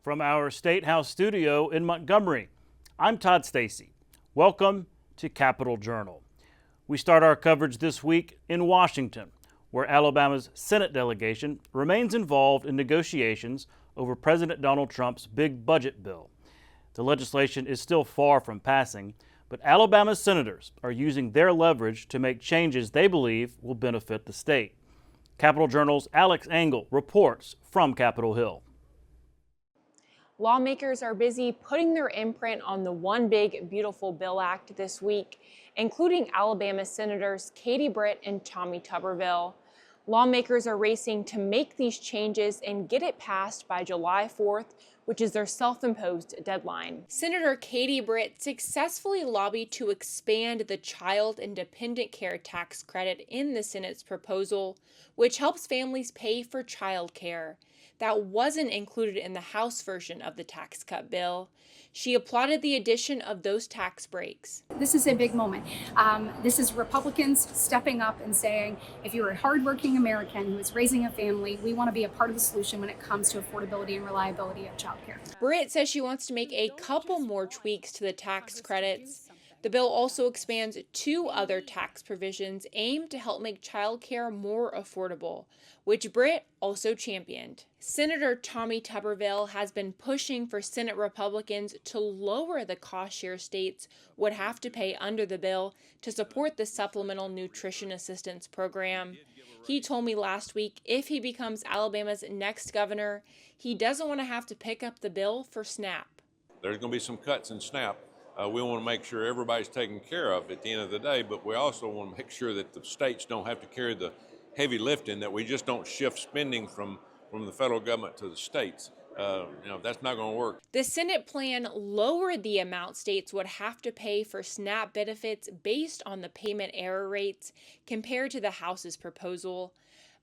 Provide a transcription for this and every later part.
From our State House studio in Montgomery, I'm Todd Stacy. Welcome to Capitol Journal. We start our coverage this week in Washington, where Alabama's Senate delegation remains involved in negotiations over President Donald Trump's big budget bill. The legislation is still far from passing, but Alabama's senators are using their leverage to make changes they believe will benefit the state. Capitol Journal's Alex Engel reports from Capitol Hill. Lawmakers are busy putting their imprint on the One Big Beautiful Bill Act this week, including Alabama Senators Katie Britt and Tommy Tuberville. Lawmakers are racing to make these changes and get it passed by July 4th, which is their self-imposed deadline. Senator Katie Britt successfully lobbied to expand the child and dependent care tax credit in the Senate's proposal, which helps families pay for child care. That wasn't included in the House version of the tax cut bill. She applauded the addition of those tax breaks. This is a big moment. This is Republicans stepping up and saying, if you're a hardworking American who is raising a family, we want to be a part of the solution when it comes to affordability and reliability of childcare. Britt says she wants to make a couple more tweaks to the tax credits. The bill also expands 2 other tax provisions aimed to help make childcare more affordable, which Britt also championed. Senator Tommy Tuberville has been pushing for Senate Republicans to lower the cost share states would have to pay under the bill to support the Supplemental Nutrition Assistance Program. He told me last week if he becomes Alabama's next governor, he doesn't want to have to pick up the bill for SNAP. There's going to be some cuts in SNAP. We want to make sure everybody's taken care of at the end of the day, but we also want to make sure that the states don't have to carry the heavy lifting, that we just don't shift spending from the federal government to the states. That's not going to work. The Senate plan lowered the amount states would have to pay for SNAP benefits based on the payment error rates compared to the House's proposal.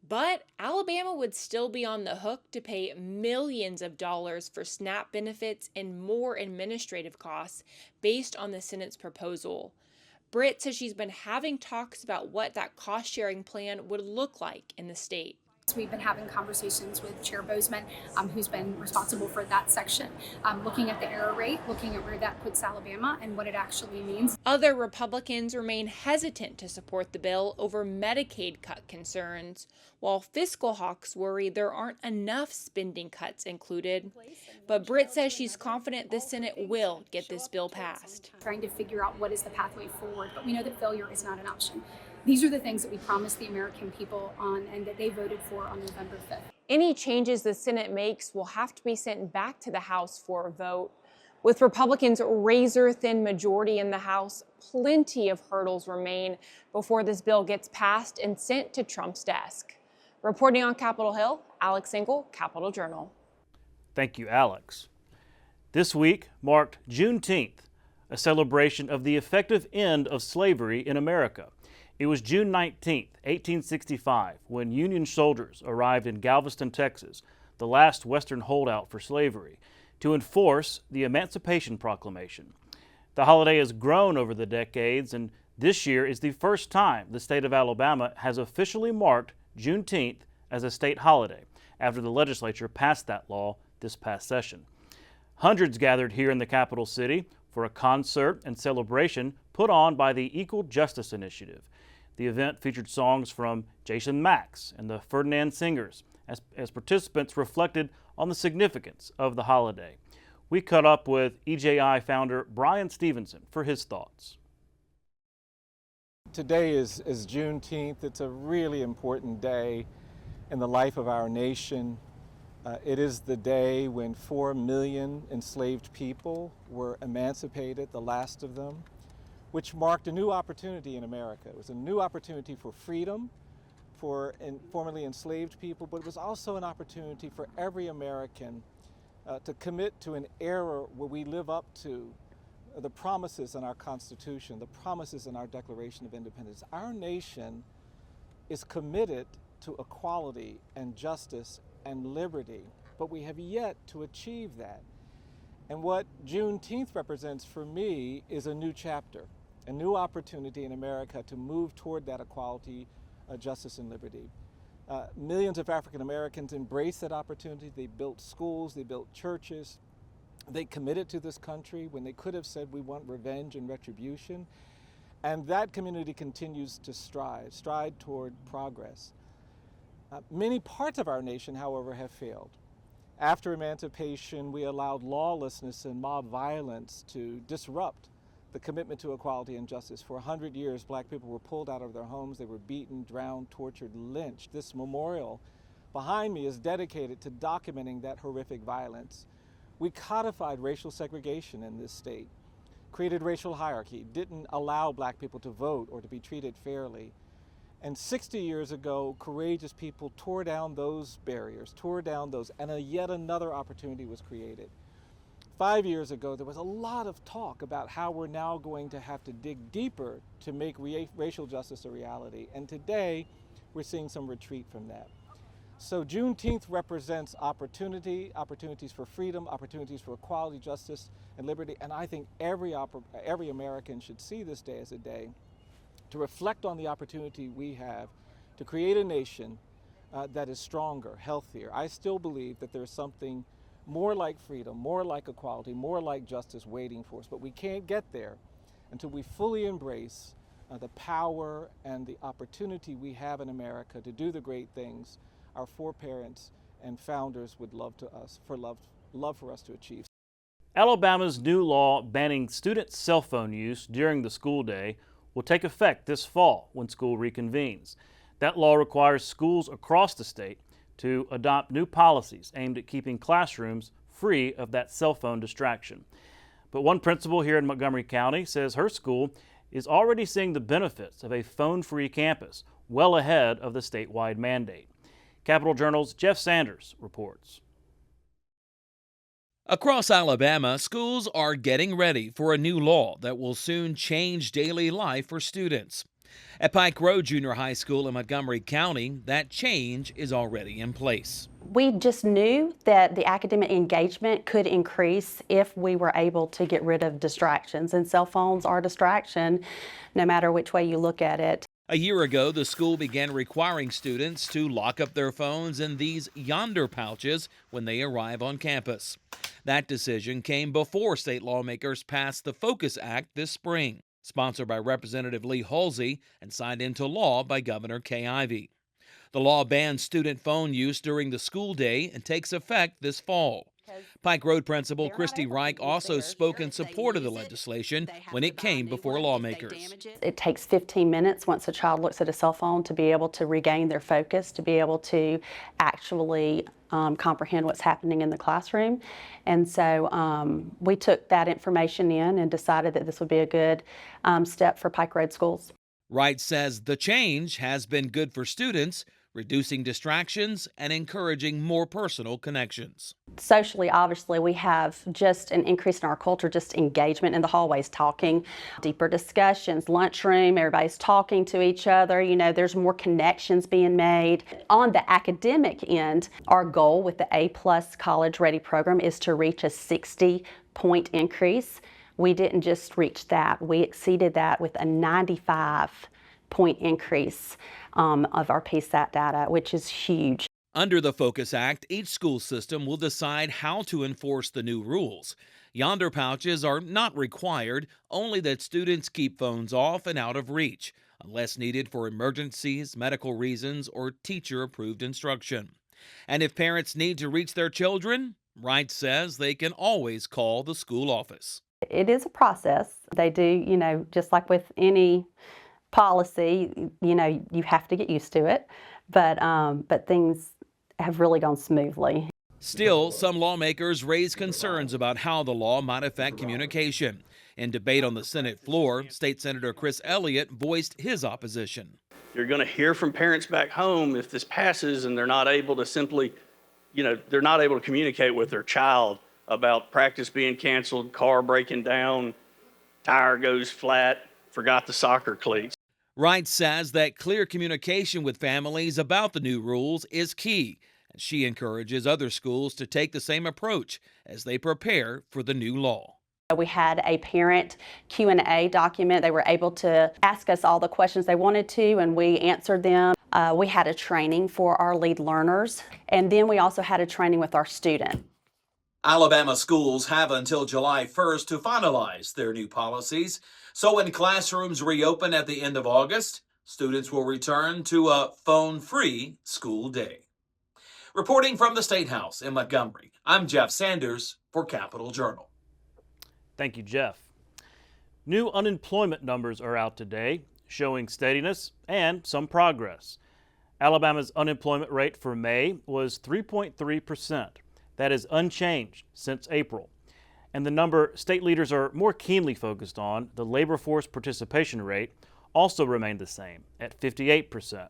But Alabama would still be on the hook to pay millions of dollars for SNAP benefits and more administrative costs based on the Senate's proposal. Britt says she's been having talks about what that cost-sharing plan would look like in the state. We've been having conversations with Chair Bozeman, who's been responsible for that section, looking at the error rate, looking at where that puts Alabama and what it actually means. Other Republicans remain hesitant to support the bill over Medicaid cut concerns, while fiscal hawks worry there aren't enough spending cuts included. But Britt says she's confident the Senate will get this bill passed. Trying to figure out what is the pathway forward, but we know that failure is not an option. These are the things that we promised the American people on and that they voted for on November 5th. Any changes the Senate makes will have to be sent back to the House for a vote. With Republicans' razor-thin majority in the House, plenty of hurdles remain before this bill gets passed and sent to Trump's desk. Reporting on Capitol Hill, Alex Engel, Capitol Journal. Thank you, Alex. This week marked Juneteenth, a celebration of the effective end of slavery in America. It was June 19, 1865, when Union soldiers arrived in Galveston, Texas, the last Western holdout for slavery, to enforce the Emancipation Proclamation. The holiday has grown over the decades, and this year is the first time the state of Alabama has officially marked Juneteenth as a state holiday after the legislature passed that law this past session. Hundreds gathered here in the capital city for a concert and celebration put on by the Equal Justice Initiative. The event featured songs from Jason Max and the Ferdinand Singers as participants reflected on the significance of the holiday. We caught up with EJI founder Brian Stevenson for his thoughts. Today is Juneteenth. It's a really important day in the life of our nation. It is the day when 4 million enslaved people were emancipated, the last of them, which marked a new opportunity in America. It was a new opportunity for freedom for formerly enslaved people, but it was also an opportunity for every American to commit to an era where we live up to the promises in our Constitution, the promises in our Declaration of Independence. Our nation is committed to equality and justice and liberty, but we have yet to achieve that. And what Juneteenth represents for me is a new chapter, a new opportunity in America to move toward that equality, justice, and liberty. Millions of African Americans embraced that opportunity. They built schools, they built churches. They committed to this country when they could have said, we want revenge and retribution. And that community continues to stride toward progress. Many parts of our nation, however, have failed. After emancipation, we allowed lawlessness and mob violence to disrupt the commitment to equality and justice. For 100 years, black people were pulled out of their homes. They were beaten, drowned, tortured, lynched. This memorial behind me is dedicated to documenting that horrific violence. We codified racial segregation in this state, created racial hierarchy, didn't allow black people to vote or to be treated fairly. And 60 years ago, courageous people tore down those barriers, and yet another opportunity was created. 5 years ago, there was a lot of talk about how we're now going to have to dig deeper to make racial justice a reality. And today, we're seeing some retreat from that. So Juneteenth represents opportunities for freedom, opportunities for equality, justice, and liberty. And I think every American should see this day as a day to reflect on the opportunity we have to create a nation that is stronger, healthier. I still believe that there's something more like freedom, more like equality, more like justice waiting for us. But we can't get there until we fully embrace the power and the opportunity we have in America to do the great things our foreparents and founders would love for us to achieve. Alabama's new law banning student cell phone use during the school day will take effect this fall when school reconvenes. That law requires schools across the state to adopt new policies aimed at keeping classrooms free of that cell phone distraction. But one principal here in Montgomery County says her school is already seeing the benefits of a phone-free campus well ahead of the statewide mandate. Capitol Journal's Jeff Sanders reports. Across Alabama, schools are getting ready for a new law that will soon change daily life for students. At Pike Road Junior High School in Montgomery County, that change is already in place. We just knew that the academic engagement could increase if we were able to get rid of distractions, and cell phones are a distraction no matter which way you look at it. A year ago, the school began requiring students to lock up their phones in these yonder pouches when they arrive on campus. That decision came before state lawmakers passed the Focus Act this spring, sponsored by Representative Lee Halsey and signed into law by Governor Kay Ivey. The law bans student phone use during the school day and takes effect this fall. Pike Road Principal Christy Reich also spoke in support of the legislation when it came before lawmakers. It takes 15 minutes once a child looks at a cell phone to be able to regain their focus, to be able to actually comprehend what's happening in the classroom. And so we took that information in and decided that this would be a good step for Pike Road schools. Wright says the change has been good for students, reducing distractions and encouraging more personal connections. Socially, obviously, we have just an increase in our culture, just engagement in the hallways, talking, deeper discussions, lunchroom, everybody's talking to each other. You know, there's more connections being made. On the academic end, our goal with the A+ College Ready program is to reach a 60-point increase. We didn't just reach that, we exceeded that with a 95-point increase of our PSAT data, which is huge. Under the Focus Act, each school system will decide how to enforce the new rules. Yonder pouches are not required, only that students keep phones off and out of reach, unless needed for emergencies, medical reasons, or teacher-approved instruction. And if parents need to reach their children, Wright says they can always call the school office. It is a process. They do, you know, just like with any policy, you know, you have to get used to it, but things have really gone smoothly. Still, some lawmakers raise concerns about how the law might affect communication. In debate on the Senate floor, State Senator Chris Elliott voiced his opposition. You're going to hear from parents back home if this passes and they're not able to simply, they're not able to communicate with their child about practice being canceled, car breaking down, tire goes flat, forgot the soccer cleats. Wright says that clear communication with families about the new rules is key, and she encourages other schools to take the same approach as they prepare for the new law. We had a parent Q&A document. They were able to ask us all the questions they wanted to, and we answered them. We had a training for our lead learners, and then we also had a training with our student. Alabama schools have until July 1st to finalize their new policies. So when classrooms reopen at the end of August, students will return to a phone-free school day. Reporting from the State House in Montgomery, I'm Jeff Sanders for Capitol Journal. Thank you, Jeff. New unemployment numbers are out today, showing steadiness and some progress. Alabama's unemployment rate for May was 3.3%. That is unchanged since April. And the number state leaders are more keenly focused on, the labor force participation rate, also remained the same at 58%.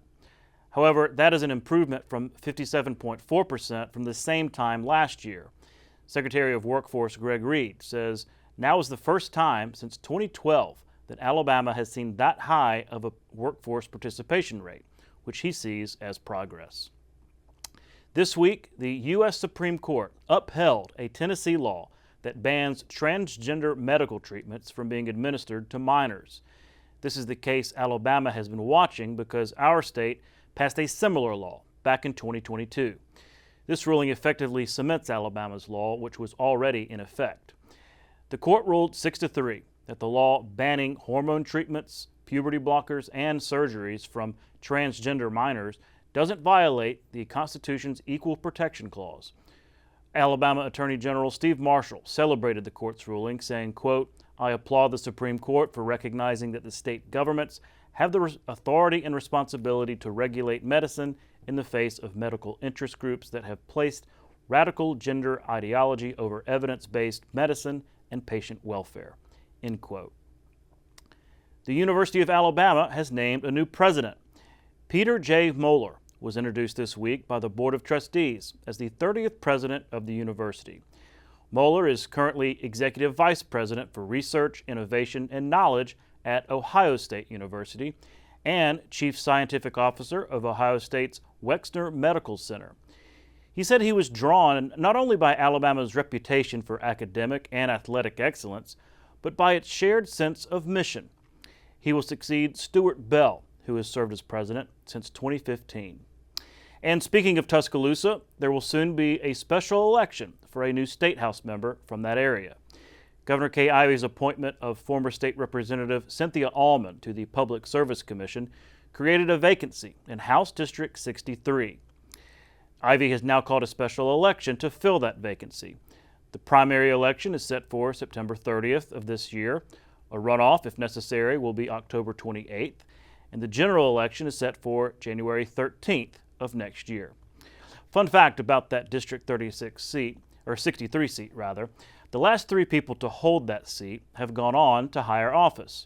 However, that is an improvement from 57.4% from the same time last year. Secretary of Workforce Greg Reed says now is the first time since 2012 that Alabama has seen that high of a workforce participation rate, which he sees as progress. This week, the U.S. Supreme Court upheld a Tennessee law that bans transgender medical treatments from being administered to minors. This is the case Alabama has been watching because our state passed a similar law back in 2022. This ruling effectively cements Alabama's law, which was already in effect. The court ruled 6-3 that the law banning hormone treatments, puberty blockers, and surgeries from transgender minors doesn't violate the Constitution's Equal Protection Clause. Alabama Attorney General Steve Marshall celebrated the court's ruling, saying, quote, "I applaud the Supreme Court for recognizing that the state governments have the authority and responsibility to regulate medicine in the face of medical interest groups that have placed radical gender ideology over evidence-based medicine and patient welfare," end quote. The University of Alabama has named a new president. Peter J. Moeller was introduced this week by the Board of Trustees as the 30th president of the university. Moeller is currently Executive Vice President for Research, Innovation, and Knowledge at Ohio State University and Chief Scientific Officer of Ohio State's Wexner Medical Center. He said he was drawn not only by Alabama's reputation for academic and athletic excellence, but by its shared sense of mission. He will succeed Stuart Bell, who has served as president since 2015. And speaking of Tuscaloosa, there will soon be a special election for a new State House member from that area. Governor Kay Ivey's appointment of former State Representative Cynthia Almond to the Public Service Commission created a vacancy in House District 63. Ivey has now called a special election to fill that vacancy. The primary election is set for September 30th of this year. A runoff, if necessary, will be October 28th, and the general election is set for January 13th of next year. Fun fact about that District 36 seat, or 63 seat rather, the last three people to hold that seat have gone on to higher office.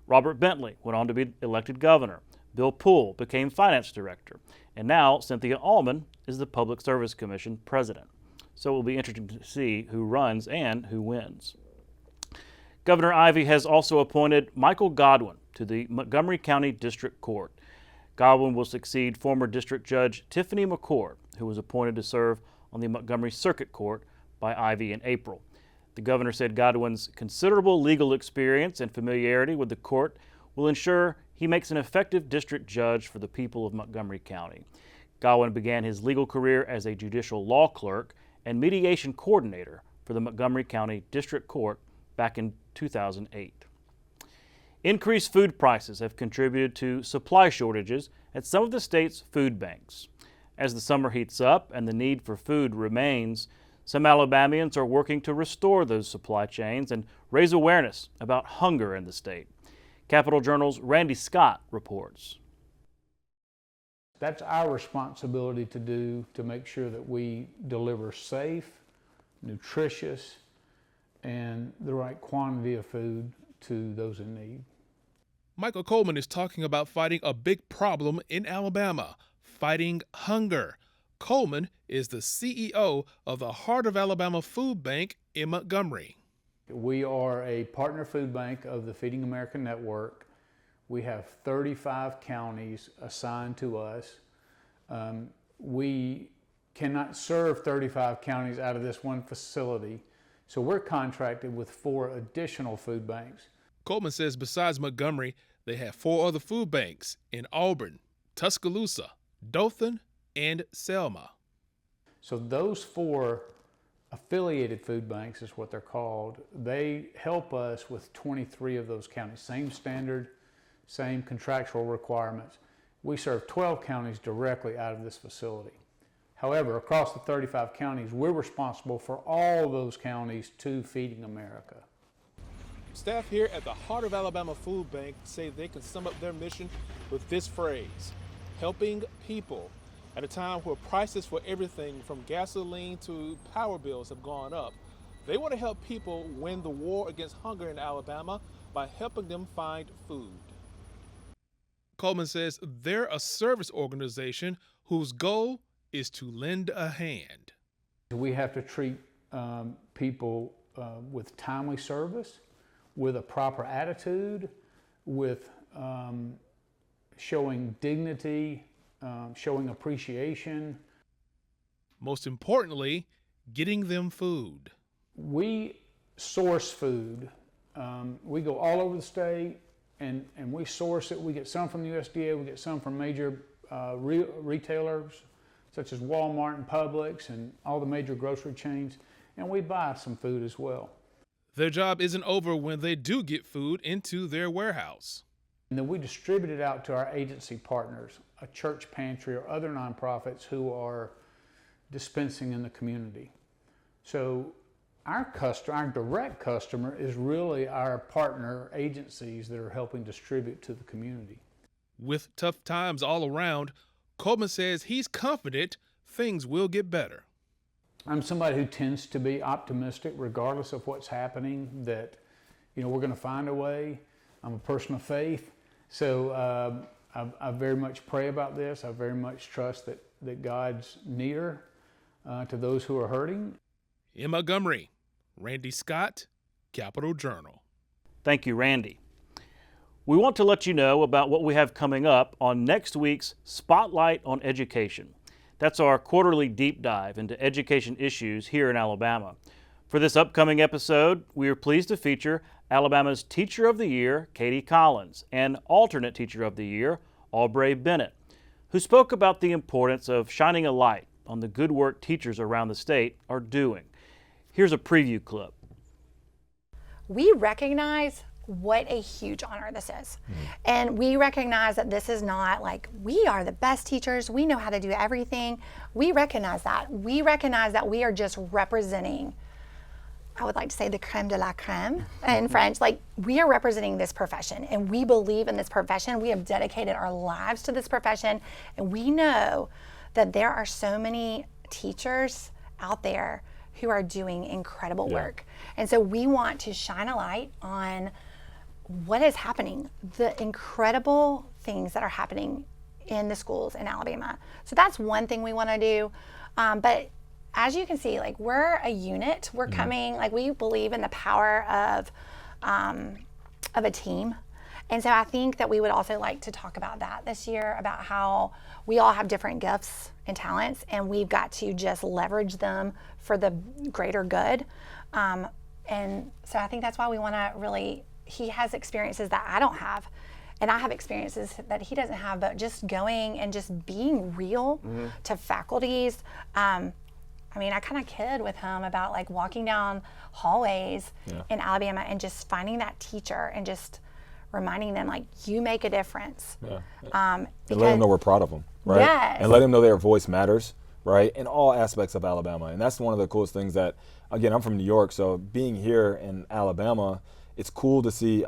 Robert Bentley went on to be elected governor. Bill Poole became finance director. And now Cynthia Almond is the Public Service Commission president. So it will be interesting to see who runs and who wins. Governor Ivey has also appointed Michael Godwin to the Montgomery County District Court. Godwin will succeed former District Judge Tiffany McCord, who was appointed to serve on the Montgomery Circuit Court by Ivey in April. The governor said Godwin's considerable legal experience and familiarity with the court will ensure he makes an effective district judge for the people of Montgomery County. Godwin began his legal career as a judicial law clerk and mediation coordinator for the Montgomery County District Court back in 2008. Increased food prices have contributed to supply shortages at some of the state's food banks. As the summer heats up and the need for food remains, some Alabamians are working to restore those supply chains and raise awareness about hunger in the state. Capitol Journal's Randy Scott reports. That's our responsibility to do, to make sure that we deliver safe, nutritious, and the right quantity of food to those in need. Michael Coleman is talking about fighting a big problem in Alabama, fighting hunger. Coleman is the CEO of the Heart of Alabama Food Bank in Montgomery. We are a partner food bank of the Feeding America Network. We have 35 counties assigned to us. We cannot serve 35 counties out of this one facility, so we're contracted with 4 additional food banks. Coleman says besides Montgomery, they have 4 other food banks in Auburn, Tuscaloosa, Dothan, and Selma. So those 4 affiliated food banks is what they're called. They help us with 23 of those counties. Same standard, same contractual requirements. We serve 12 counties directly out of this facility. However, across the 35 counties, we're responsible for all those counties to Feeding America. Staff here at the Heart of Alabama Food Bank say they can sum up their mission with this phrase: helping people. At a time where prices for everything from gasoline to power bills have gone up, they want to help people win the war against hunger in Alabama by helping them find food. Coleman says they're a service organization whose goal is to lend a hand. We have to treat people with timely service, with a proper attitude, with showing dignity, showing appreciation. Most importantly, getting them food. We source food. We go all over the state and we source it. We get some from the USDA, we get some from major retailers such as Walmart and Publix and all the major grocery chains, and we buy some food as well. Their job isn't over when they do get food into their warehouse. And then we distribute it out to our agency partners, a church pantry or other nonprofits who are dispensing in the community. So our direct customer is really our partner agencies that are helping distribute to the community. With tough times all around, Coleman says he's confident things will get better. I'm somebody who tends to be optimistic regardless of what's happening, that we're going to find a way. I'm a person of faith. So I very much pray about this. I very much trust that God's near to those who are hurting. In Montgomery, Randy Scott, Capital Journal. Thank you, Randy. We want to let you know about what we have coming up on next week's Spotlight on Education. That's our quarterly deep dive into education issues here in Alabama. For this upcoming episode, we are pleased to feature Alabama's Teacher of the Year, Katie Collins, and Alternate Teacher of the Year, Aubrey Bennett, who spoke about the importance of shining a light on the good work teachers around the state are doing. Here's a preview clip. We recognize what a huge honor this is. And we recognize that this is not like we are the best teachers, we know how to do everything. We recognize that. We recognize that we are just representing, I would like to say, the creme de la creme in French. Like, we are representing this profession and we believe in this profession. We have dedicated our lives to this profession, and we know that there are so many teachers out there who are doing incredible work. And so we want to shine a light on what is happening, the incredible things that are happening in the schools in Alabama. So that's one thing we want to do. But as you can see, like, we're a unit. We're coming, like, we believe in the power of a team. And so I think that we would also like to talk about that this year, about how we all have different gifts and talents, and we've got to just leverage them for the greater good. And so I think that's why we want to really, he has experiences that I don't have, and I have experiences that he doesn't have, but just going and just being real to faculties. I mean, I kind of kid with him about, like, walking down hallways in Alabama and just finding that teacher and just reminding them, like, you make a difference. And let them know we're proud of them, right? Yes. And let them know their voice matters, right? In all aspects of Alabama. And that's one of the coolest things that, again, I'm from New York, so being here in Alabama, it's cool to see,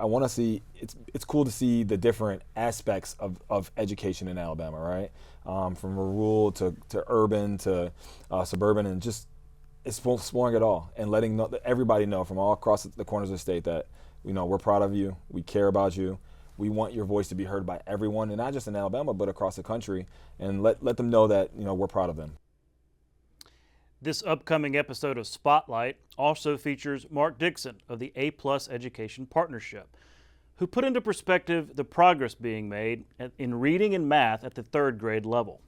it's cool to see the different aspects of education in Alabama, right? From rural to urban to suburban, and just exploring it all and letting everybody know from all across the corners of the state that, we're proud of you, we care about you, we want your voice to be heard by everyone, and not just in Alabama, but across the country, and let them know that, we're proud of them. This upcoming episode of Spotlight also features Mark Dixon of the A+ Education Partnership, who put into perspective the progress being made in reading and math at the 3rd grade level.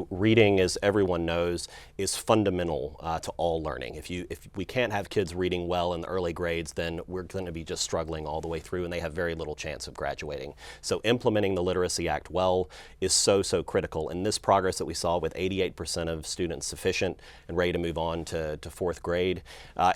reading, as everyone knows, is fundamental to all learning. If we can't have kids reading well in the early grades, then we're going to be just struggling all the way through, and they have very little chance of graduating. So implementing the Literacy Act well is so critical. And this progress that we saw with 88% of students sufficient and ready to move on to fourth grade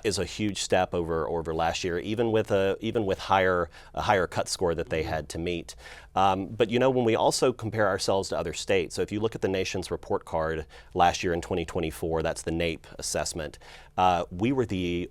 is a huge step over last year, even with a higher cut score that they had to meet. But you know, when we also compare ourselves to other states, so if you look at the nation's report card last year in 2024, that's the NAEP assessment, we were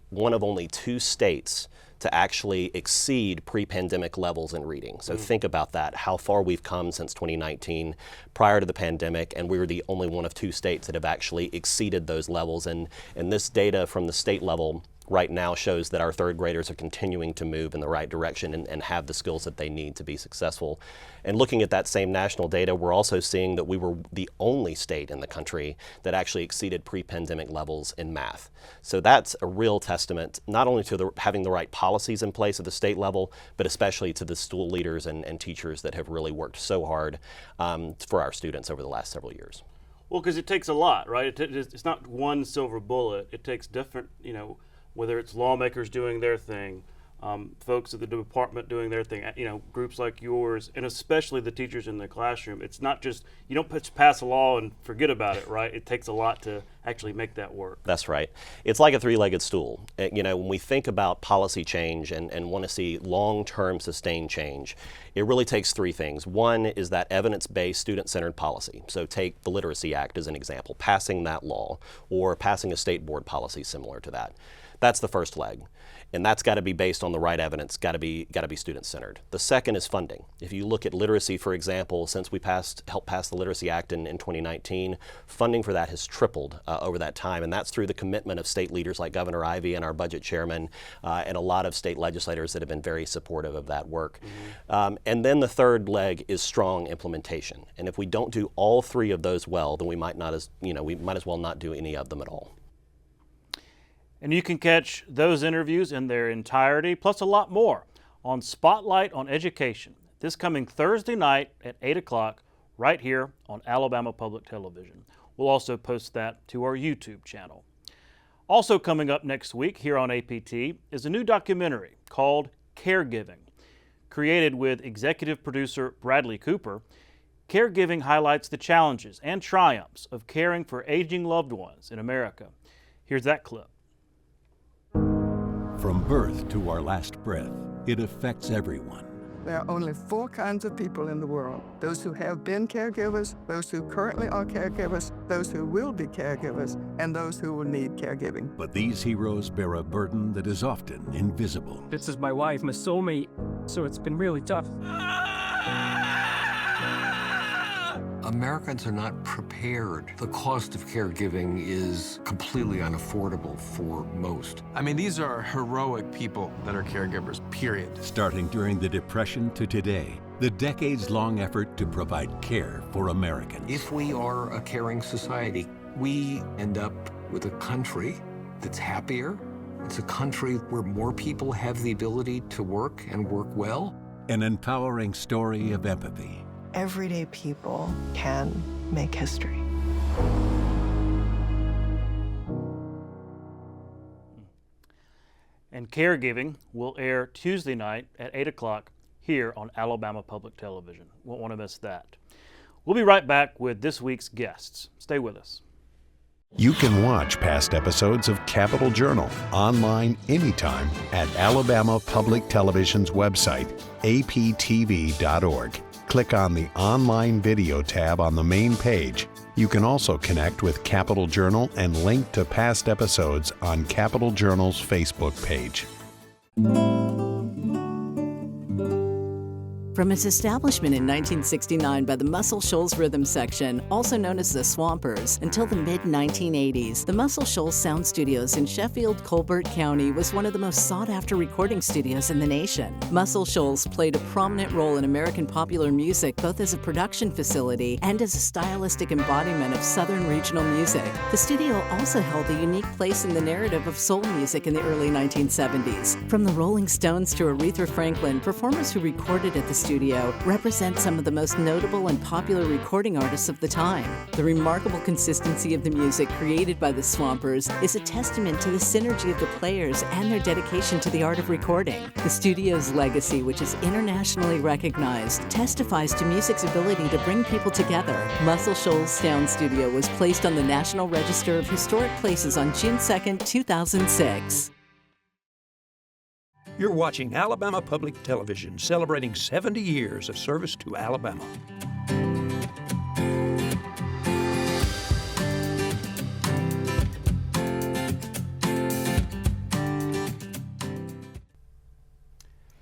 one of only 2 states to actually exceed pre-pandemic levels in reading. So think about that, how far we've come since 2019 prior to the pandemic, and we were the only one of 2 states that have actually exceeded those levels. And this data from the state level right now shows that our third graders are continuing to move in the right direction and have the skills that they need to be successful. And looking at that same national data, we're also seeing that we were the only state in the country that actually exceeded pre-pandemic levels in math. So that's a real testament, not only to having the right policies in place at the state level, but especially to the school leaders and teachers that have really worked so hard for our students over the last several years. Well, because it takes a lot, right? It's not one silver bullet. It takes different, whether it's lawmakers doing their thing, folks at the department doing their thing, groups like yours, and especially the teachers in the classroom. It's not just, you don't pass a law and forget about it, right? It takes a lot to actually make that work. That's right. It's like a 3-legged stool. When we think about policy change and want to see long-term sustained change, it really takes 3 things. One is that evidence-based, student-centered policy. So take the Literacy Act as an example, passing that law or passing a state board policy similar to that. That's the first leg, and that's got to be based on the right evidence, got to be student-centered. The second is funding. If you look at literacy, for example, since we helped pass the Literacy Act in 2019, funding for that has tripled over that time, and that's through the commitment of state leaders like Governor Ivey and our budget chairman, and a lot of state legislators that have been very supportive of that work. And then the third leg is strong implementation. And if we don't do all 3 of those well, then we might as well not do any of them at all. And you can catch those interviews in their entirety, plus a lot more, on Spotlight on Education, this coming Thursday night at 8 o'clock, right here on Alabama Public Television. We'll also post that to our YouTube channel. Also coming up next week here on APT is a new documentary called Caregiving. Created with executive producer Bradley Cooper, Caregiving highlights the challenges and triumphs of caring for aging loved ones in America. Here's that clip. From birth to our last breath, it affects everyone. There are only 4 kinds of people in the world: those who have been caregivers, those who currently are caregivers, those who will be caregivers, and those who will need caregiving. But these heroes bear a burden that is often invisible. This is my wife, my soulmate, so it's been really tough. Americans are not prepared. The cost of caregiving is completely unaffordable for most. I mean, these are heroic people that are caregivers, period. Starting during the Depression to today, the decades-long effort to provide care for Americans. If we are a caring society, we end up with a country that's happier. It's a country where more people have the ability to work and work well. An empowering story of empathy. Everyday people can make history. And Caregiving will air Tuesday night at 8 o'clock here on Alabama Public Television. Won't want to miss that. We'll be right back with this week's guests. Stay with us. You can watch past episodes of Capitol Journal online anytime at Alabama Public Television's website, aptv.org. Click on the Online Video tab on the main page. You can also connect with Capitol Journal and link to past episodes on Capitol Journal's Facebook page. From its establishment in 1969 by the Muscle Shoals Rhythm Section, also known as the Swampers, until the mid-1980s, the Muscle Shoals Sound Studios in Sheffield, Colbert County was one of the most sought-after recording studios in the nation. Muscle Shoals played a prominent role in American popular music, both as a production facility and as a stylistic embodiment of Southern regional music. The studio also held a unique place in the narrative of soul music in the early 1970s. From the Rolling Stones to Aretha Franklin, performers who recorded at the studio represent some of the most notable and popular recording artists of the time. The remarkable consistency of the music created by the Swampers is a testament to the synergy of the players and their dedication to the art of recording. The studio's legacy, which is internationally recognized, testifies to music's ability to bring people together. Muscle Shoals Sound Studio was placed on the National Register of Historic Places on June 2, 2006. You're watching Alabama Public Television, celebrating 70 years of service to Alabama.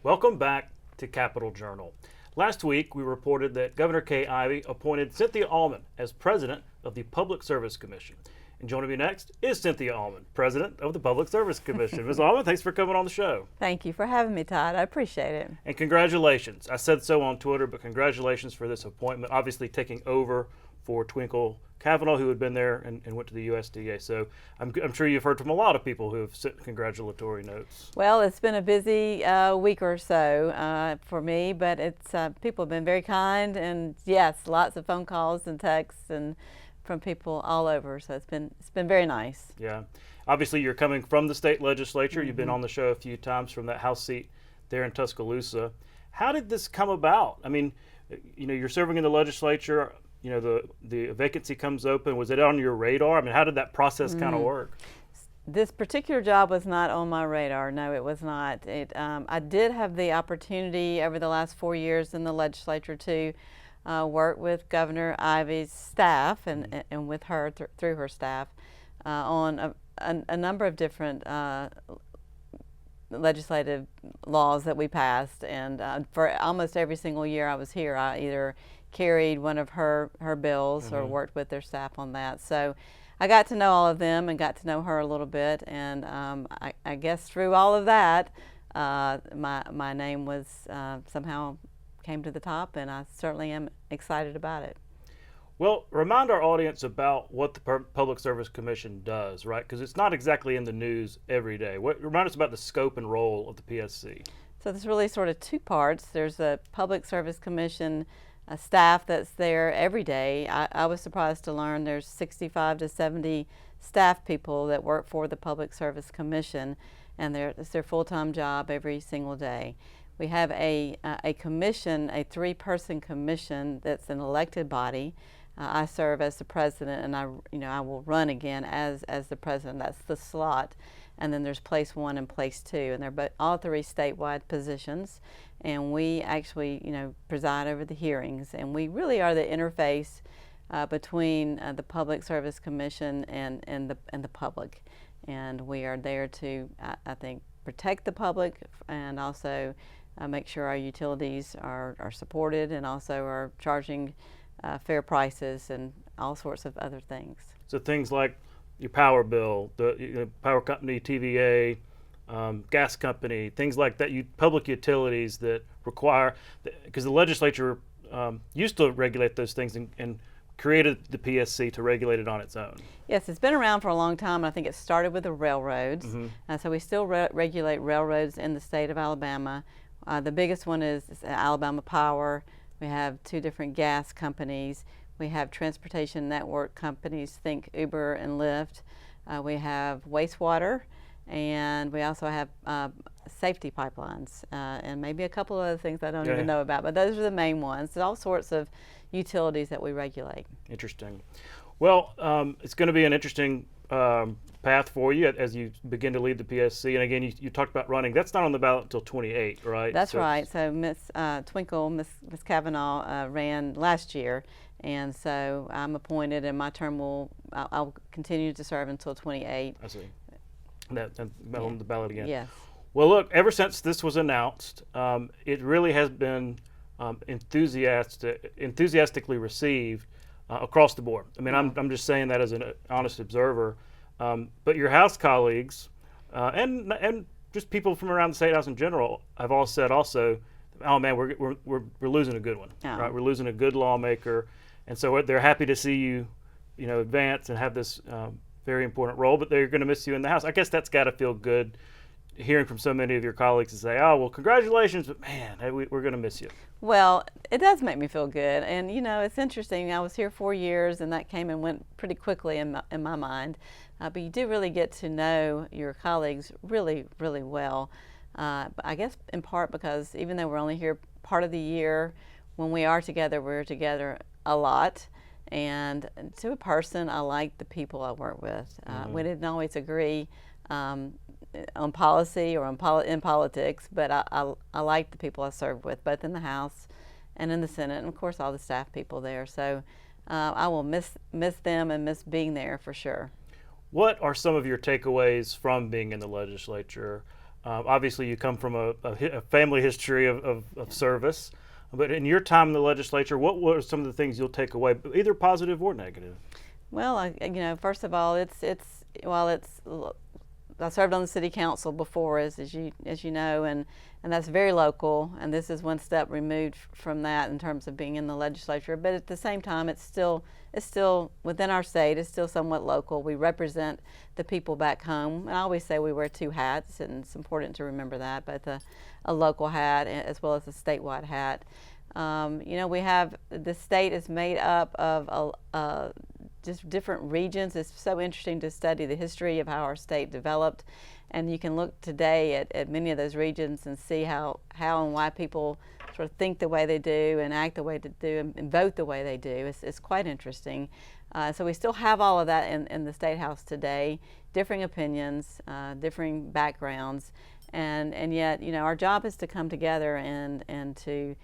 Welcome back to Capitol Journal. Last week, we reported that Governor Kay Ivey appointed Cynthia Almond as president of the Public Service Commission. And joining me next is Cynthia Almond, president of the Public Service Commission. Ms. Almond, thanks for coming on the show. Thank you for having me, Todd. I appreciate it. And congratulations. I said so on Twitter, but congratulations for this appointment, obviously taking over for Twinkle Cavanaugh, who had been there and went to the USDA. So I'm sure you've heard from a lot of people who have sent congratulatory notes. Well, it's been a busy week or so for me, but it's people have been very kind, and yes, lots of phone calls and texts and from people all over. So it's been very nice. Yeah, obviously you're coming from the state legislature. You've been on the show a few times from that House seat there in Tuscaloosa. How did this come about? I mean, you know, you're serving in the legislature. You know, the vacancy comes open. Was it on your radar? I mean, how did that process kind of work? This particular job was not on my radar. No, it was not. I did have the opportunity over the last 4 years in the legislature to work with Governor Ivey's staff and with her through her staff on a number of different legislative laws that we passed. And for almost every single year I was here, I either carried one of her bills or worked with their staff on that. So I got to know all of them and got to know her a little bit. And I guess through all of that, my name was somehow came to the top, and I certainly am excited about it. Well, remind our audience about what the Public Service Commission does, right? Because it's not exactly in the news every day. Remind us about the scope and role of the PSC. So there's really sort of two parts. There's a Public Service Commission staff that's there every day. I was surprised to learn there's 65 to 70 staff people that work for the Public Service Commission, and it's their full-time job every single day. We have a commission, a 3-person commission that's an elected body. I serve as the president, and I will run again as the president. That's the slot. And then there's place 1 and place 2, and they're all 3 statewide positions. And we actually, preside over the hearings, and we really are the interface between the Public Service Commission and the public. And we are there to, I think, protect the public and also make sure our utilities are supported and also are charging fair prices and all sorts of other things. So things like your power bill, the power company, TVA, gas company, things like that, public utilities that require, because the legislature used to regulate those things and created the PSC to regulate it on its own. Yes, it's been around for a long time. I think it started with the railroads. So we still regulate railroads in the state of Alabama. The biggest one is Alabama Power. We have 2 different gas companies. We have transportation network companies, think Uber and Lyft. We have wastewater, and we also have safety pipelines, and maybe a couple of other things I don't even know about, but those are the main ones. There's all sorts of utilities that we regulate. Interesting. Well, it's going to be an interesting path for you as you begin to lead the PSC. And again, you talked about running. That's not on the ballot until 28, right? That's right. So Miss Cavanaugh ran last year, and so I'm appointed, and my term I'll continue to serve until 28. I see. That's on the ballot again. Yes. Well, look, ever since this was announced, it really has been enthusiastically received across the board. I mean, I'm just saying that as an honest observer. But your House colleagues and just people from around the State House in general have all said also, oh man, we're losing a good one, right? We're losing a good lawmaker, and so they're happy to see you, advance and have this very important role. But they're going to miss you in the House. I guess that's got to feel good hearing from so many of your colleagues to say, oh, well, congratulations, but man, hey, we're going to miss you. Well, it does make me feel good. And, you know, it's interesting. I was here 4 years, and that came and went pretty quickly in my mind. But you do really get to know your colleagues really, really well. I guess in part because even though we're only here part of the year, when we are together, we're together a lot. And to a person, I like the people I work with. We didn't always agree on policy or in politics, but I like the people I serve with, both in the House and in the Senate, and of course all the staff people there. So I will miss them and miss being there for sure. What are some of your takeaways from being in the legislature? Obviously, you come from a family history of service, but in your time in the legislature, what were some of the things you'll take away, either positive or negative? Well, you know, first of all, I served on the city council before, as you know, and that's very local. And this is one step removed from that in terms of being in the legislature. But at the same time, it's still within our state. It's still somewhat local. We represent the people back home. And I always say we wear two hats, and it's important to remember that, both a local hat as well as a statewide hat. You know, the state is made up of just different regions. It's so interesting to study the history of how our state developed, and you can look today at many of those regions and see how and why people sort of think the way they do and act the way they do and vote the way they do. It's quite interesting. So we still have all of that in the State House today, differing opinions, differing backgrounds, and yet, you know, our job is to come together and to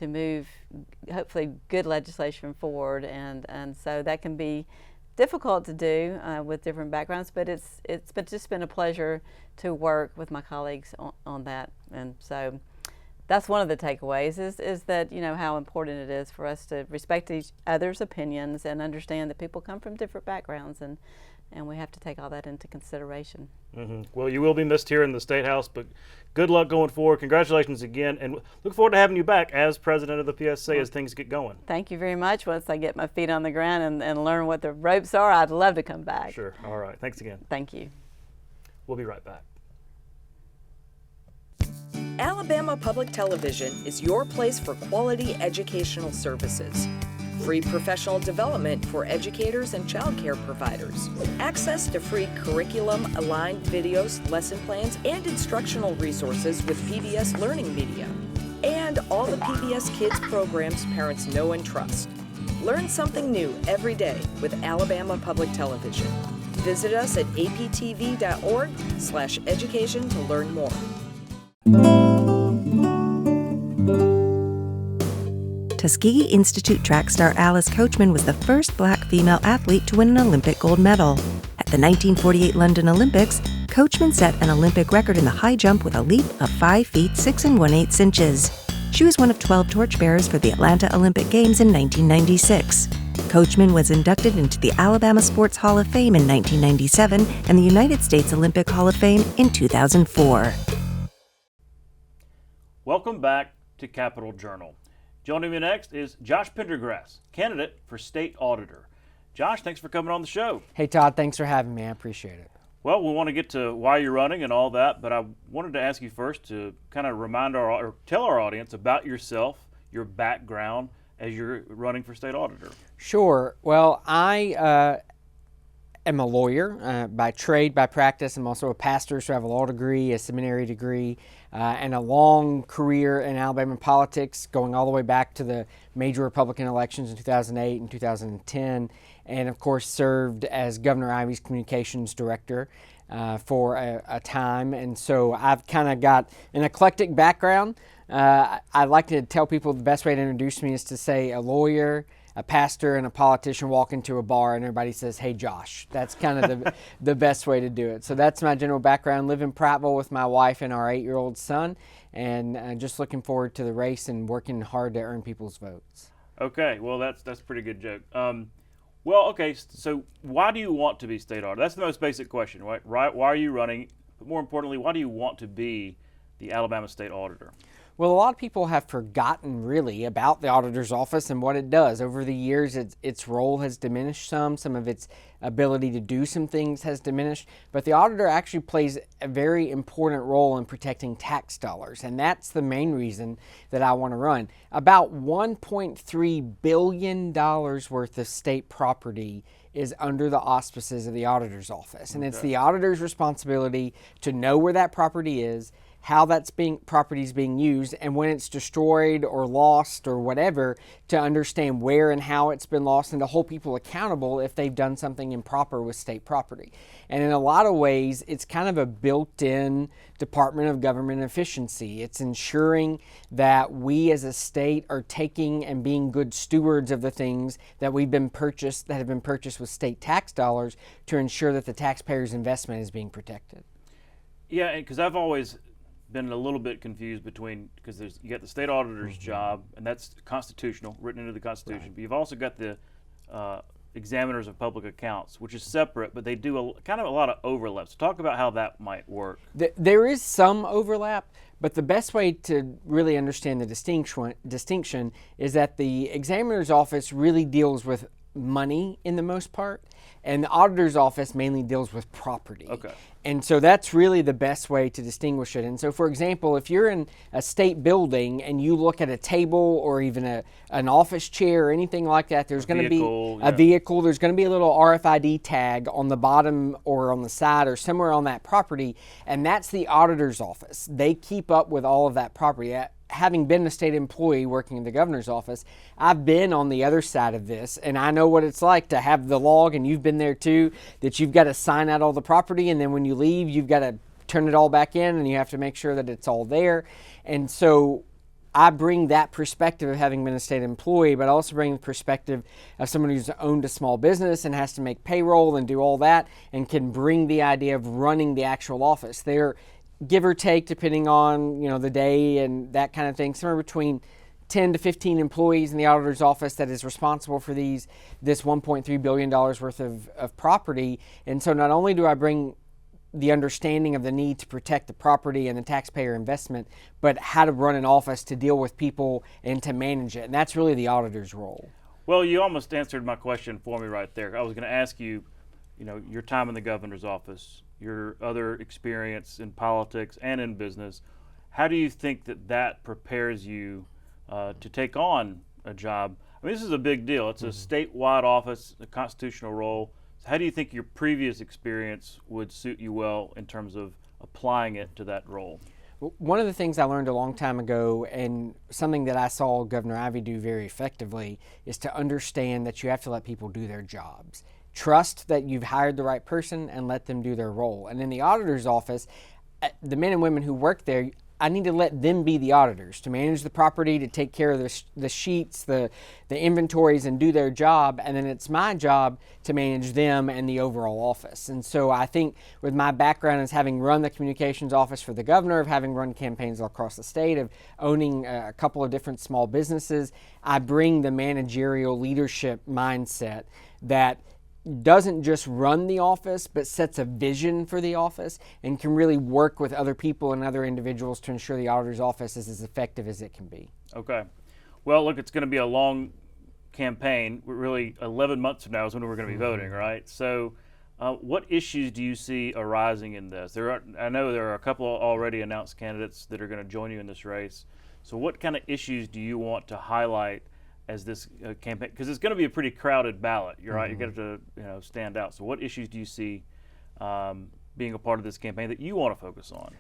move hopefully good legislation forward, and so that can be difficult to do with different backgrounds, but it's just been a pleasure to work with my colleagues on that. And so that's one of the takeaways is that, you know, how important it is for us to respect each other's opinions and understand that people come from different backgrounds, and we have to take all that into consideration. Well, you will be missed here in the State House, but good luck going forward. Congratulations again, and look forward to having you back as president of the PSA as things get going. Thank you very much. Once I get my feet on the ground and learn what the ropes are, I'd love to come back. Sure. All right. Thanks again. Thank you. We'll be right back. Alabama Public Television is your place for quality educational services. Free professional development for educators and child care providers. Access to free curriculum-aligned videos, lesson plans, and instructional resources with PBS Learning Media. And all the PBS Kids programs parents know and trust. Learn something new every day with Alabama Public Television. Visit us at aptv.org/education to learn more. Tuskegee Institute track star Alice Coachman was the first black female athlete to win an Olympic gold medal. At the 1948 London Olympics, Coachman set an Olympic record in the high jump with a leap of 5 feet 6 1/8 inches. She was one of 12 torchbearers for the Atlanta Olympic Games in 1996. Coachman was inducted into the Alabama Sports Hall of Fame in 1997 and the United States Olympic Hall of Fame in 2004. Welcome back to Capitol Journal. Joining me next is Josh Pendergrass, candidate for State Auditor. Josh, thanks for coming on the show. Hey, Todd, thanks for having me. I appreciate it. Well, we want to get to why you're running and all that, but I wanted to ask you first to kind of tell our audience about yourself, your background as you're running for State Auditor. Sure. Well, I am a lawyer by trade, by practice. I'm also a pastor, so I have a law degree, a seminary degree, and a long career in Alabama politics, going all the way back to the major Republican elections in 2008 and 2010, and of course served as Governor Ivey's communications director for a time. And so I've kind of got an eclectic background. I like to tell people the best way to introduce me is to say a lawyer, a pastor, and a politician walk into a bar and everybody says, "Hey, Josh." That's kind of the best way to do it. So that's my general background. Live in Prattville with my wife and our 8-year-old son, and just looking forward to the race and working hard to earn people's votes. Okay, well, that's a pretty good joke. Well, okay, so why do you want to be State Auditor? That's the most basic question, right? Why are you running? But more importantly, why do you want to be the Alabama State Auditor? Well, a lot of people have forgotten really about the auditor's office and what it does. Over the years, its role has diminished some of its ability to do some things has diminished, but the auditor actually plays a very important role in protecting tax dollars, and that's the main reason that I want to run. About $1.3 billion worth of state property is under the auspices of the auditor's office, and it's the auditor's responsibility to know where that property is, how property is being used, and when it's destroyed or lost or whatever, to understand where and how it's been lost, and to hold people accountable if they've done something improper with state property. And in a lot of ways, it's kind of a built-in Department of Government efficiency. It's ensuring that we as a state are taking and being good stewards of the things that have been purchased with state tax dollars to ensure that the taxpayer's investment is being protected. Yeah, because I've always been a little bit confused between, because you got the state auditor's job, and that's constitutional, written into the Constitution, but you've also got the examiners of public accounts, which is separate, but they do kind of a lot of overlap. So talk about how that might work. There is some overlap, but the best way to really understand the distinction is that the examiner's office really deals with money in the most part, and the auditor's office mainly deals with property. Okay. And so that's really the best way to distinguish it. And so, for example, if you're in a state building and you look at a table or even an office chair or anything like that, there's going to be a vehicle, there's going to be a little RFID tag on the bottom or on the side or somewhere on that property, and that's the auditor's office. They keep up with all of that property. Having been a state employee working in the governor's office, I've been on the other side of this, and I know what it's like to have the log, and you've been there too, that you've got to sign out all the property, and then when you leave, you've got to turn it all back in, and you have to make sure that it's all there. And so I bring that perspective of having been a state employee, but I also bring the perspective of someone who's owned a small business and has to make payroll and do all that, and can bring the idea of running the actual office. They're give or take, depending on the day and that kind of thing, somewhere between 10 to 15 employees in the auditor's office that is responsible for this $1.3 billion worth of property. And so not only do I bring the understanding of the need to protect the property and the taxpayer investment, but how to run an office to deal with people and to manage it. And that's really the auditor's role. Well, you almost answered my question for me right there. I was going to ask you, your time in the governor's office, your other experience in politics and in business, how do you think that prepares you to take on a job? I mean, this is a big deal. It's a statewide office, a constitutional role. So how do you think your previous experience would suit you well in terms of applying it to that role? One of the things I learned a long time ago, and something that I saw Governor Ivey do very effectively, is to understand that you have to let people do their jobs. Trust that you've hired the right person and let them do their role. And in the auditor's office, the men and women who work there, I need to let them be the auditors, to manage the property, to take care of the sheets, the inventories, and do their job. And then it's my job to manage them and the overall office. And so I think with my background as having run the communications office for the governor, of having run campaigns all across the state, of owning a couple of different small businesses, I bring the managerial leadership mindset that doesn't just run the office, but sets a vision for the office and can really work with other people and other individuals to ensure the auditor's office is as effective as it can be. Okay. Well, look, it's going to be a long campaign. Really, 11 months from now is when we're going to be voting, right? So what issues do you see arising in this? I know there are a couple already announced candidates that are going to join you in this race. So what kind of issues do you want to highlight as this campaign, because it's going to be a pretty crowded ballot, you're right, you're going to stand out. So what issues do you see being a part of this campaign that you want to focus on?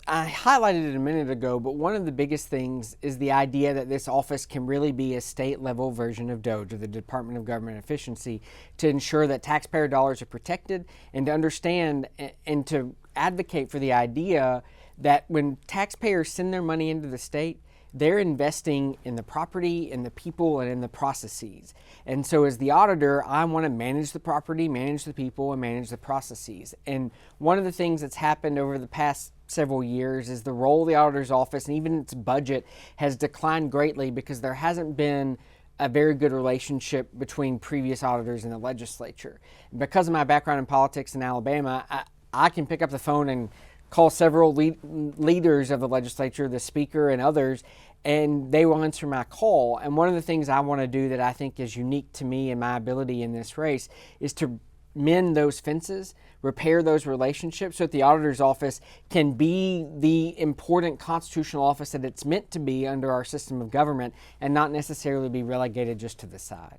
I highlighted it a minute ago, but one of the biggest things is the idea that this office can really be a state-level version of DOGE, or the Department of Government Efficiency, to ensure that taxpayer dollars are protected, and to understand and to advocate for the idea that when taxpayers send their money into the state, they're investing in the property, in the people, and in the processes. And so as the auditor, I want to manage the property, manage the people, and manage the processes. And one of the things that's happened over the past several years is the role of the auditor's office and even its budget has declined greatly because there hasn't been a very good relationship between previous auditors and the legislature. Because of my background in politics in Alabama, I can pick up the phone and call several leaders of the legislature, the speaker and others, and they will answer my call. And one of the things I want to do that I think is unique to me and my ability in this race is to mend those fences, repair those relationships so that the auditor's office can be the important constitutional office that it's meant to be under our system of government and not necessarily be relegated just to the side.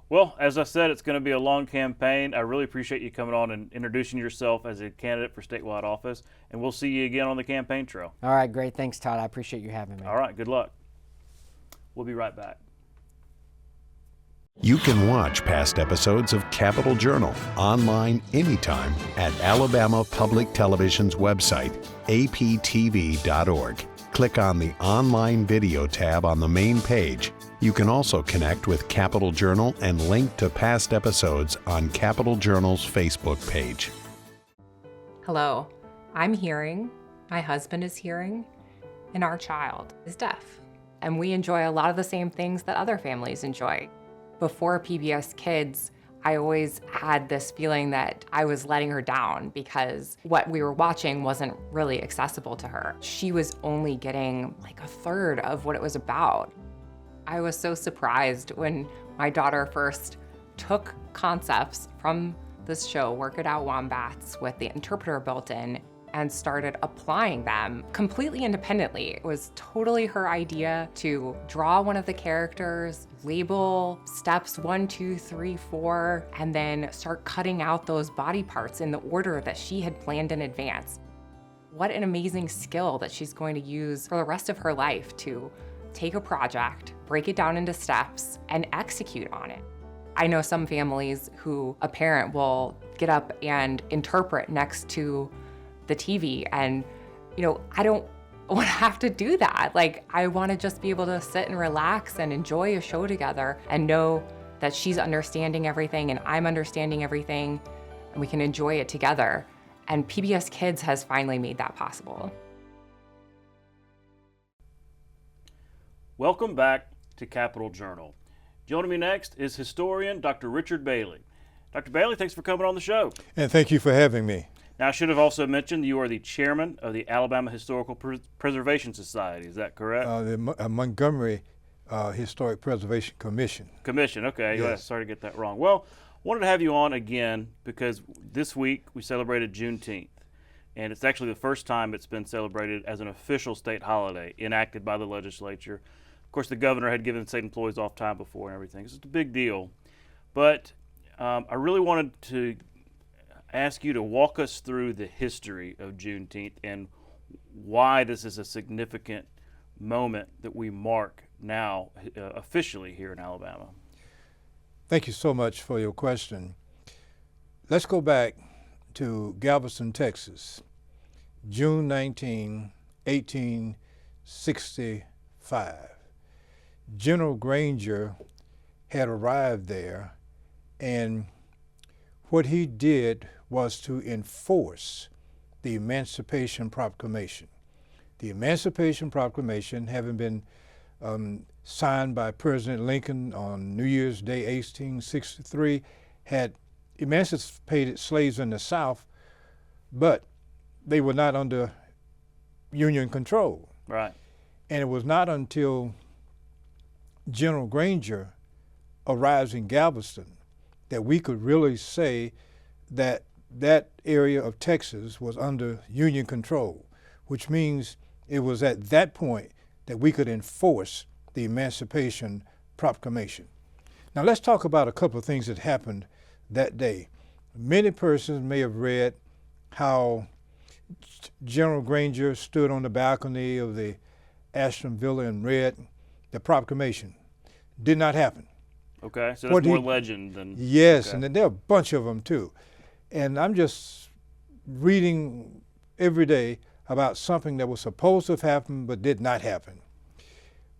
Well, as I said, it's going to be a long campaign. I really appreciate you coming on and introducing yourself as a candidate for statewide office, and we'll see you again on the campaign trail. All right, great. Thanks, Todd. I appreciate you having me. All right, good luck. We'll be right back. You can watch past episodes of Capitol Journal online anytime at Alabama Public Television's website, aptv.org. Click on the Online Video tab on the main page. You can also connect with Capitol Journal and link to past episodes on Capitol Journal's Facebook page. Hello, I'm hearing, my husband is hearing, and our child is deaf. And we enjoy a lot of the same things that other families enjoy. Before PBS Kids, I always had this feeling that I was letting her down because what we were watching wasn't really accessible to her. She was only getting like a third of what it was about. I was so surprised when my daughter first took concepts from this show, Work It Out Wombats, with the interpreter built in, and started applying them completely independently. It was totally her idea to draw one of the characters, label steps 1, 2, 3, 4, and then start cutting out those body parts in the order that she had planned in advance. What an amazing skill that she's going to use for the rest of her life to take a project, break it down into steps, and execute on it. I know some families who a parent will get up and interpret next to the TV, and I don't want to have to do that. Like, I want to just be able to sit and relax and enjoy a show together and know that she's understanding everything and I'm understanding everything and we can enjoy it together. And PBS Kids has finally made that possible. Welcome back to Capitol Journal. Joining me next is historian Dr. Richard Bailey. Dr. Bailey, thanks for coming on the show. And thank you for having me. Now, I should have also mentioned you are the chairman of the Alabama Historical Preservation Society. Is that correct? The Montgomery Historic Preservation Commission. Commission, okay. Yes. Sorry to get that wrong. Well, wanted to have you on again because this week we celebrated Juneteenth, and it's actually the first time it's been celebrated as an official state holiday enacted by the legislature. Of course, the governor had given state employees off time before and everything. So it's a big deal. But I really wanted to ask you to walk us through the history of Juneteenth and why this is a significant moment that we mark now officially here in Alabama. Thank you so much for your question. Let's go back to Galveston, Texas, June 19, 1865. General Granger had arrived there, and what he did was to enforce the Emancipation Proclamation. The Emancipation Proclamation, having been signed by President Lincoln on New Year's Day, 1863, had emancipated slaves in the South, but they were not under Union control. Right. And it was not until General Granger arrives in Galveston that we could really say that that area of Texas was under Union control, which means it was at that point that we could enforce the Emancipation Proclamation. Now let's talk about a couple of things that happened that day. Many persons may have read how General Granger stood on the balcony of the Ashton Villa and read the proclamation. Did not happen. Okay, so that's more legend than... Yes, okay. And then there are a bunch of them too. And I'm just reading every day about something that was supposed to have happened but did not happen.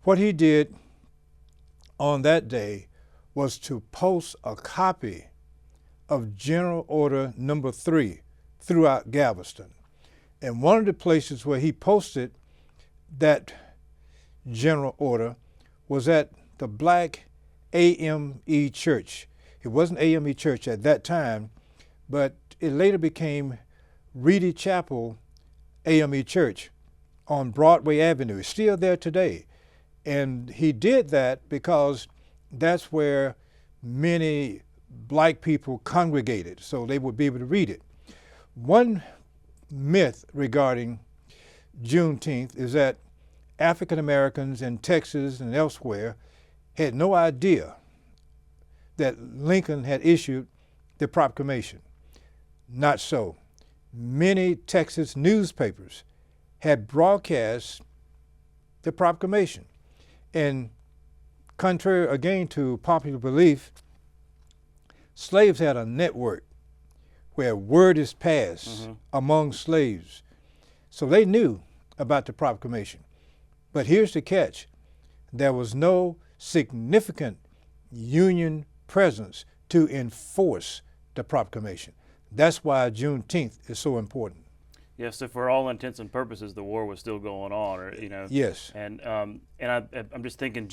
What he did on that day was to post a copy of General Order Number 3 throughout Galveston. And one of the places where he posted that general order was at the Black AME Church. It wasn't AME Church at that time, but it later became Reedy Chapel AME Church on Broadway Avenue. It's still there today. And he did that because that's where many black people congregated, so they would be able to read it. One myth regarding Juneteenth is that African Americans in Texas and elsewhere had no idea that Lincoln had issued the proclamation. Not so. Many Texas newspapers had broadcast the proclamation. And contrary again to popular belief, slaves had a network where word is passed among slaves. So they knew about the proclamation. But here's the catch. There was no significant Union presence to enforce the proclamation. That's why Juneteenth is so important. Yes, so for all intents and purposes, the war was still going on, or Yes. And I'm just thinking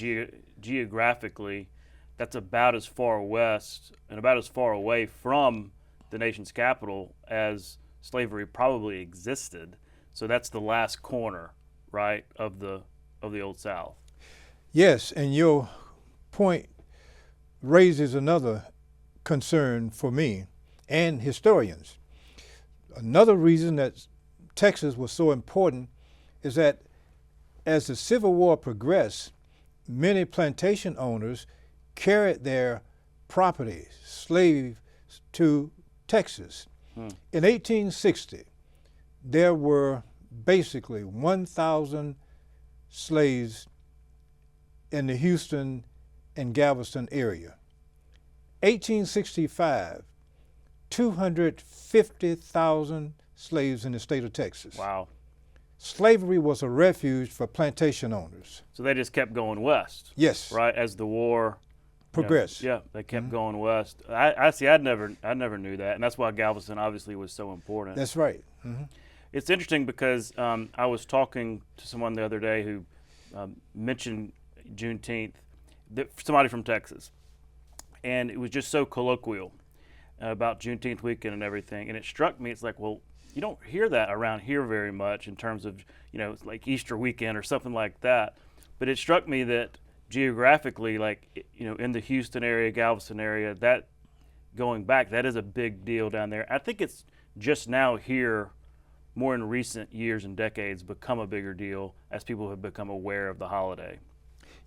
geographically, that's about as far west and about as far away from the nation's capital as slavery probably existed. So that's the last corner, right, of the Old South. Yes, and your point raises another concern for me and historians. Another reason that Texas was so important is that as the Civil War progressed, many plantation owners carried their property, slaves, to Texas. In 1860, there were basically 1,000 slaves in the Houston and Galveston area. 1865, 250,000 slaves in the state of Texas. Wow. Slavery was a refuge for plantation owners. So they just kept going west. Yes. Right, as the war progressed. Yeah, they kept going west. I see. I never knew that, and that's why Galveston obviously was so important. That's right. It's interesting because I was talking to someone the other day who mentioned Juneteenth, somebody from Texas, and it was just so colloquial about Juneteenth weekend and everything, and it struck me. It's like, well, you don't hear that around here very much in terms of, it's like Easter weekend or something like that. But it struck me that geographically, like, in the Houston area, Galveston area, that going back, that is a big deal down there. I think it's just now here, more in recent years and decades, become a bigger deal as people have become aware of the holiday.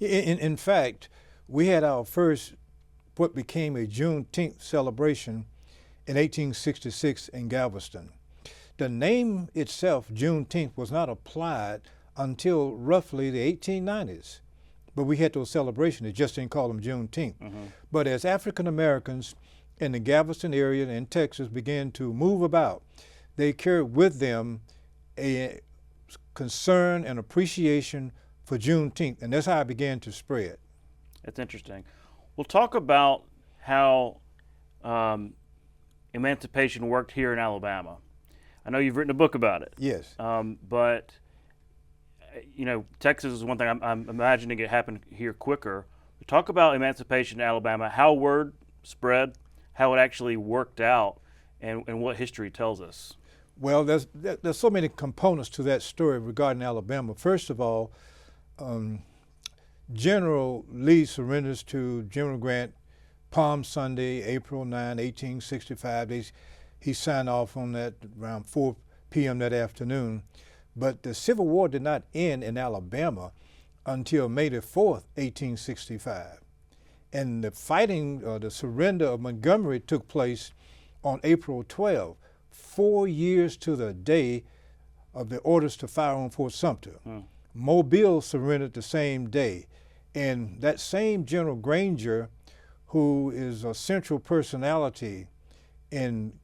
In fact, we had our first, what became a Juneteenth celebration in 1866 in Galveston. The name itself, Juneteenth, was not applied until roughly the 1890s. But we had those celebrations, they just didn't call them Juneteenth. But as African Americans in the Galveston area and Texas began to move about, they carried with them a concern and appreciation for Juneteenth, and that's how it began to spread. That's interesting. We'll talk about how emancipation worked here in Alabama. I know you've written a book about it. Yes. But Texas is one thing. I'm imagining it happened here quicker. Talk about emancipation in Alabama, how word spread, how it actually worked out, and what history tells us. Well, there's so many components to that story regarding Alabama. First of all, General Lee surrenders to General Grant Palm Sunday, April 9, 1865. He signed off on that around 4 p.m. that afternoon. But the Civil War did not end in Alabama until May the 4th, 1865. And the fighting, the surrender of Montgomery took place on April 12, 4 years to the day of the orders to fire on Fort Sumter. Mobile surrendered the same day. And that same General Granger, who is a central personality in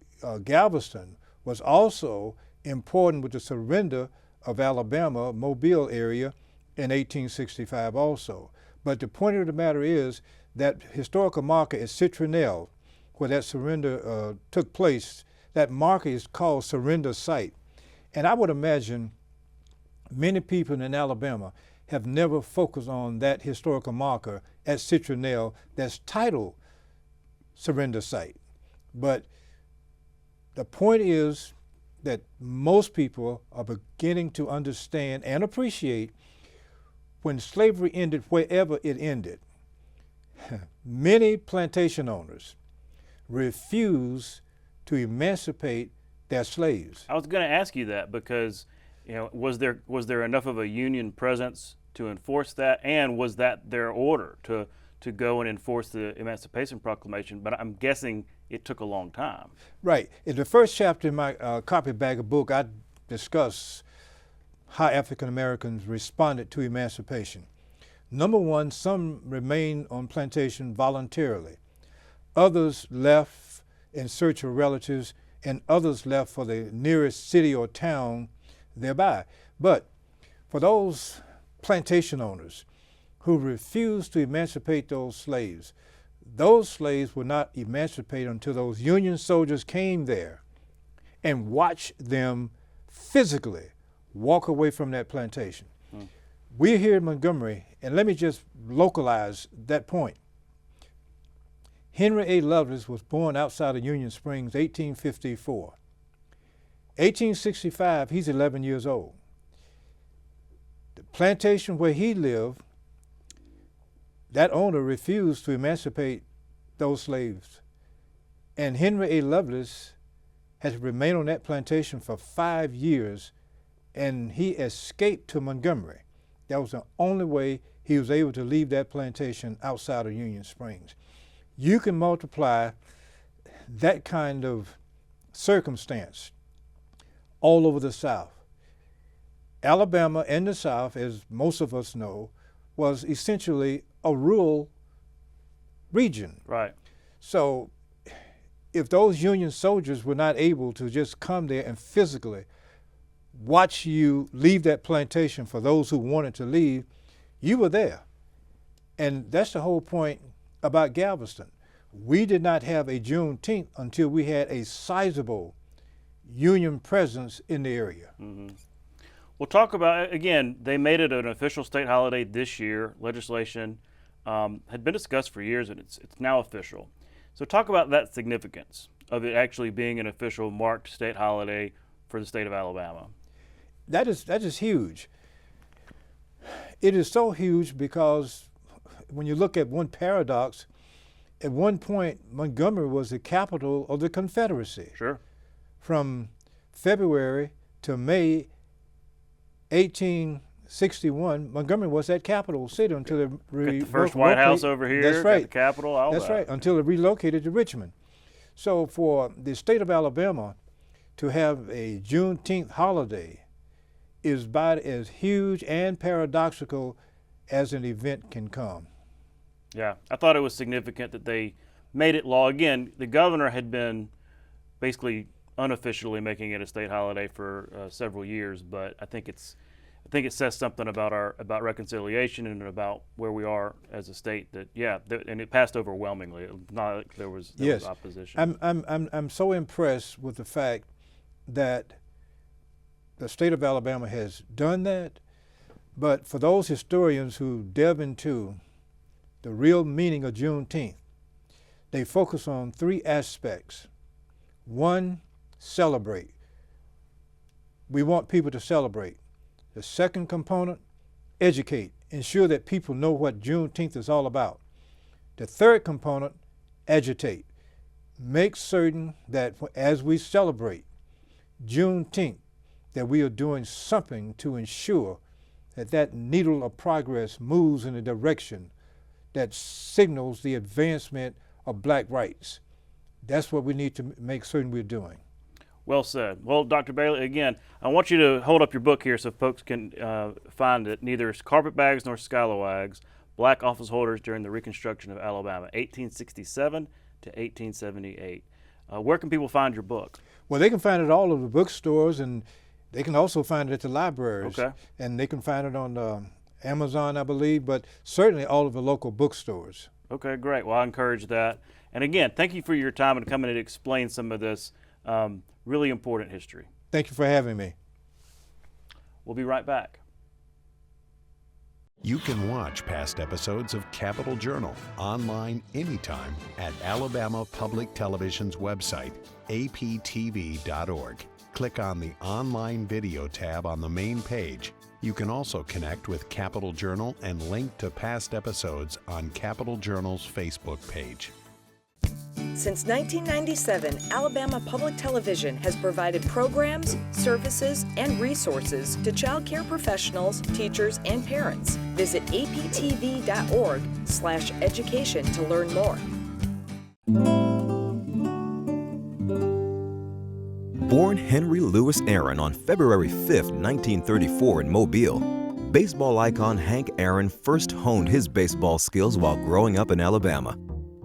Galveston, was also important with the surrender of Alabama, Mobile area in 1865 also. But the point of the matter is that historical marker is Citronelle, where that surrender took place. That marker is called Surrender Site. And I would imagine many people in Alabama have never focused on that historical marker at Citronelle that's titled Surrender Site. But the point is that most people are beginning to understand and appreciate. When slavery ended wherever it ended, many plantation owners refused to emancipate their slaves. I was going to ask you that because, was there enough of a union presence to enforce that, and was that their order to go and enforce the Emancipation Proclamation? But I'm guessing it took a long time. Right. In the first chapter in my Carpetbagger book, I discuss how African Americans responded to emancipation. Number one, some remained on plantation voluntarily. Others left in search of relatives, and others left for the nearest city or town thereby. But for those plantation owners who refused to emancipate those slaves were not emancipated until those Union soldiers came there and watched them physically walk away from that plantation. We're here in Montgomery, and let me just localize that point. Henry A. Lovelace was born outside of Union Springs, 1854. 1865, he's 11 years old. The plantation where he lived, that owner refused to emancipate those slaves. And Henry A. Lovelace had to remain on that plantation for 5 years, and he escaped to Montgomery. That was the only way he was able to leave that plantation outside of Union Springs. You can multiply that kind of circumstance all over the South. Alabama and the South, as most of us know, was essentially a rural region. Right. So if those Union soldiers were not able to just come there and physically watch you leave that plantation for those who wanted to leave, you were there. And that's the whole point about Galveston. We did not have a Juneteenth until we had a sizable Union presence in the area. Mm-hmm. We'll talk about, again, they made it an official state holiday this year. Legislation had been discussed for years, and it's now official. So talk about that significance of it actually being an official marked state holiday for the state of Alabama. That is huge. It is so huge because when you look at one paradox, at one point Montgomery was the capital of the Confederacy. Sure. From February to May 1861, Montgomery was that capital city until the first White House over here. That's right. The Capitol. All That's that. right. Until it relocated to Richmond. So for the state of Alabama to have a Juneteenth holiday is about as huge and paradoxical as an event can come. Yeah, I thought it was significant that they made it law. Again, the governor had been basically unofficially making it a state holiday for several years, but I think it says something about reconciliation and about where we are as a state. That and it passed overwhelmingly. It was not like there was opposition. I'm so impressed with the fact that the state of Alabama has done that, but for those historians who delve into the real meaning of Juneteenth, they focus on three aspects. One, celebrate. We want people to celebrate. The second component, educate. Ensure that people know what Juneteenth is all about. The third component, agitate. Make certain that as we celebrate Juneteenth, that we are doing something to ensure that that needle of progress moves in a direction that signals the advancement of black rights. That's what we need to make certain we're doing. Well said. Well, Dr. Bailey, again, I want you to hold up your book here so folks can find it. Neither Carpetbags nor Scalawags, Black Office Holders During the Reconstruction of Alabama, 1867 to 1878. Where can people find your book? Well, they can find it at all of the bookstores, and they can also find it at the libraries. Okay. And they can find it on Amazon, I believe, but certainly all of the local bookstores. Okay, great. Well, I encourage that. And again, thank you for your time and coming to explain some of this really important history. Thank you for having me. We'll be right back. You can watch past episodes of Capitol Journal online anytime at Alabama Public Television's website, aptv.org. click on the Online Video tab on the main page. You can also connect with Capital Journal and link to past episodes on Capital Journal's Facebook page. Since 1997, Alabama Public Television has provided programs, services, and resources to child care professionals, teachers, and parents. Visit aptv.org/education to learn more. Born Henry Louis Aaron on February 5, 1934 in Mobile, baseball icon Hank Aaron first honed his baseball skills while growing up in Alabama.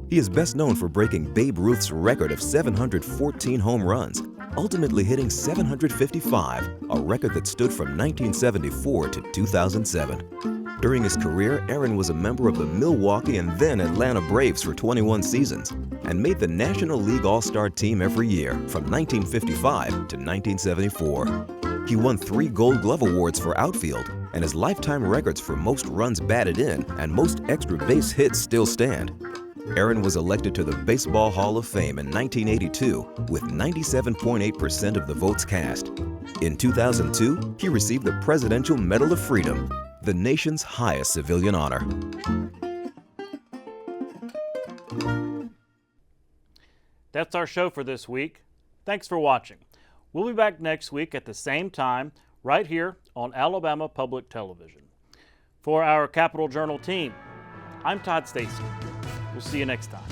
He is best known for breaking Babe Ruth's record of 714 home runs, ultimately hitting 755, a record that stood from 1974 to 2007. During his career, Aaron was a member of the Milwaukee and then Atlanta Braves for 21 seasons and made the National League All-Star team every year from 1955 to 1974. He won 3 Gold Glove Awards for outfield, and his lifetime records for most runs batted in and most extra base hits still stand. Aaron was elected to the Baseball Hall of Fame in 1982 with 97.8% of the votes cast. In 2002, he received the Presidential Medal of Freedom, the nation's highest civilian honor. That's our show for this week. Thanks for watching. We'll be back next week at the same time, right here on Alabama Public Television. For our Capital Journal team, I'm Todd Stacy. We'll see you next time.